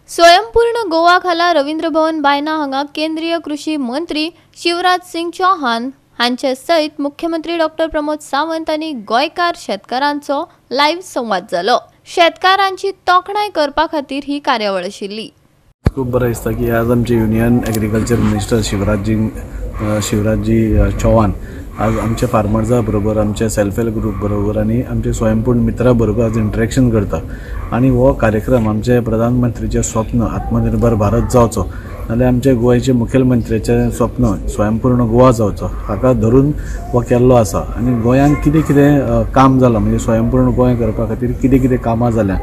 स्वयंपूर्ण गोवा खाला रवींद्र भवन बायना हांगा केंद्रीय कृषी मंत्री शिवराज सिंग चौहान हांचे सयत मुख्यमंत्री डॉक्टर प्रमोद सावंत आनी गोंयकार शेतकारांचो लायव्ह संवाद जालो। शेतकारांची तोखणाय करपा खातीर ही कार्यावळ आशिल्ली। खूप बरं दिसता की आज आमचे युनियन एग्रीकल्चर मिनिस्टर शिवराजी चौहान आज आमच्या फार्मर्सा बरोबर, आमच्या सेल्फ हेल्प ग्रुप बरोबर आणि आमचे स्वयंपूर्ण मित्रां बरोबर आज इंटरेक्शन करता। आणि हो कार्यक्रम आमचे प्रधानमंत्रीचे स्वप्न आत्मनिर्भर भारत जावचो नाल्यार आमचे गोंयचे मुखेलमंत्र्याचे स्वप्न स्वयंपूर्ण गोवा जावचो हाका धरून हो केल्लो आसा। आणि गोंयांत कितें कितें काम जालां म्हणजे स्वयंपूर्ण गोंय करपा खातीर कितें कितें कामां जाल्यां,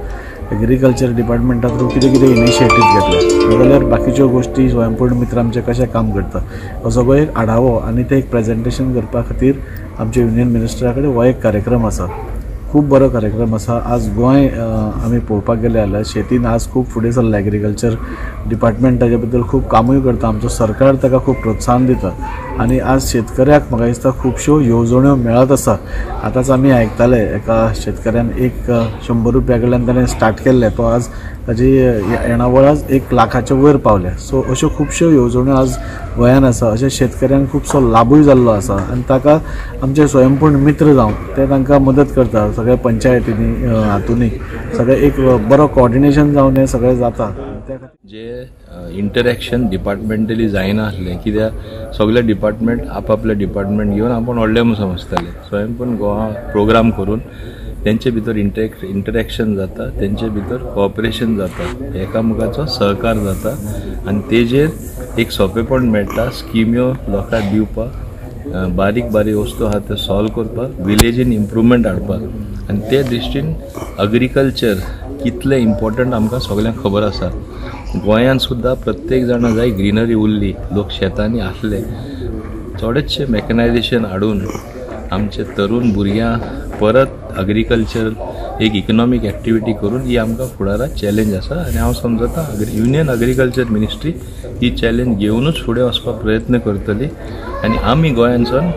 एग्रीकल्चर डिपार्टमेंटा थ्रू कितें कितें इनिशिएटीव्ह घेतले जाल्यार बाकीच्यो गोष्टी स्वयंपूर्ण मित्र आमचे कशें काम करता हो सगळो एक आढावो आणि ते एक प्रेजेंटेशन करपा खातीर आमचे युनियन मिनिस्टरा कडेन हो एक कार्यक्रम आसा। खूप बरो कार्यक्रम आसा। आज गोंय आमी पळोवपाक गेले जाल्यार शेतीन आज खूब फुडें सरला। एग्रीकल्चर डिपार्टमेंट ताजे बद्दल खूब कामूय करता, आमचो सरकार ताका खूब प्रोत्साहन दिता आणि आज शेतकऱ्याक म्हाका दिसता खुबश्यो येवजण्यो मेळत आसा। आतांच आमी आयकताले एका शेतकऱ्यान 100 रुपया कडल्यान ताणें स्टार्ट केल्ले तो आज ताजी येणावळ आज 1 लाखाच्या वयर पावल्या। सो अश्यो खुबश्यो येवजण्यो आज गोंयान आसा, अशा शेतकऱ्यांक खुबसो लाभूय जाल्लो आसा आणि ताका आमचे स्वयंपूर्ण मित्र जावन ते तांकां मदत करता। सगळ्या पंचायतींनी हातूंनी सगळे एक बरो कोऑर्डिनेशन जावन हे सगळें जाता। जे इंटरॅक्शन डिपार्टमेंटली जायना आसलें कित्याक सगळे डिपार्टमेंट आपापले डिपार्टमेंट घेवन आपण व्हडले म्हणून समजताले। स्वयंपूर्ण गोवा प्रोग्राम करून तेंचे भितर इंटरॅक्शन जाता, तेंचे भितर कोऑपरेशन जाता, एकामेकाचो सहकार जाता आणि तेजेर एक सोंपेपण मेळटा। स्किम्यो लोकांक दिवपाक, बारीक बारीक वस्तू आहा ते सॉल्व करपाक, विलेजीन इम्प्रूवमेंट हाडपाक आणि ते दृश्टीन एग्रीकल्चर कितले इम्पॉर्टंट आमकां सगळ्यांक खबर आसा। गोंयांत सुद्दां प्रत्येक जाणा जाय ग्रीनरी उरली, लोक शेतांनी आसले, थोडेशे मॅकनायझेशन हाडून आमचे तरुण भुरग्यां परत एग्रीकल्चर एक इकॉनॉमिक एक्टिविटी करून ही आमकां फुडाराक चॅलेंज आसा। आणि हांव समजता युनियन एग्रीकल्चर मिनिस्ट्री ही चॅलेंज घेवनूच फुडें वचपाक प्रयत्न करतली आणि आमी गोंयांतसून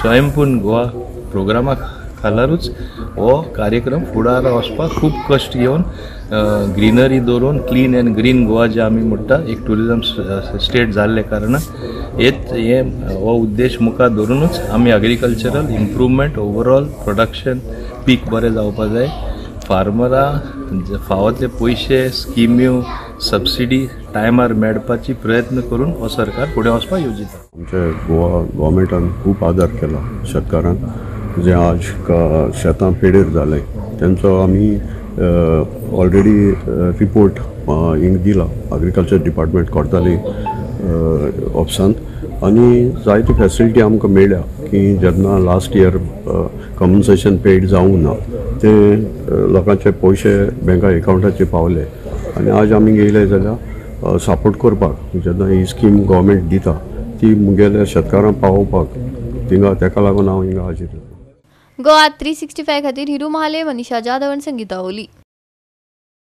स्वयंपूर्ण गोवा प्रोग्रामा खालारूच हो कार्यक्रम फुडाराक वचपाक खूब कश्ट घेवन ग्रीनरी दवरून क्लीन एंड ग्रीन गोवा जे आमी म्हणटा एक टुरिजम स्टेट जाल्ले कारणान हे हो उद्देश मुखार धरूनच आमी एग्रीकल्चरल इम्प्रूवमेंट ओवरऑल प्रोडक्शन पीक बरें जावपाक जाय। फार्मरां फावो ते पयशे स्किम्यो सबसिडी टायमार मेळपाची प्रयत्न करून हो सरकार फुडें वचपाक येवजिता। आमच्या गोवा गव्हर्मेंटान खूब आदार केला शेतकारांक जे आज शेतां पेडेर जाले त्यांचो आमी ऑलरेडी रिपोर्ट हिंग दिला एग्रीकल्चर डिपार्टमेंट कोर्ताली ऑफिसांत आणि जायती फॅसिलिटी आमकां मेळ्ळ्या की जेन्ना लास्ट इयर कॉम्पन्सेशन पेड जावंक ना ते लोकांचे पयशे बँका अकाउंटाचेर पावले आणि आज आमी गेले जाल्यार सपोर्ट करपाक जेन्ना ही स्कीम गव्हर्मेंट दिता ती मुगेल्या शेतकारांक पावोवपाक थिंगा तेका लागून हांव हिंगा हाजीर। गोवा 365 खातीर हिरू महाले, मनीषा जाधव, संगीता ओली।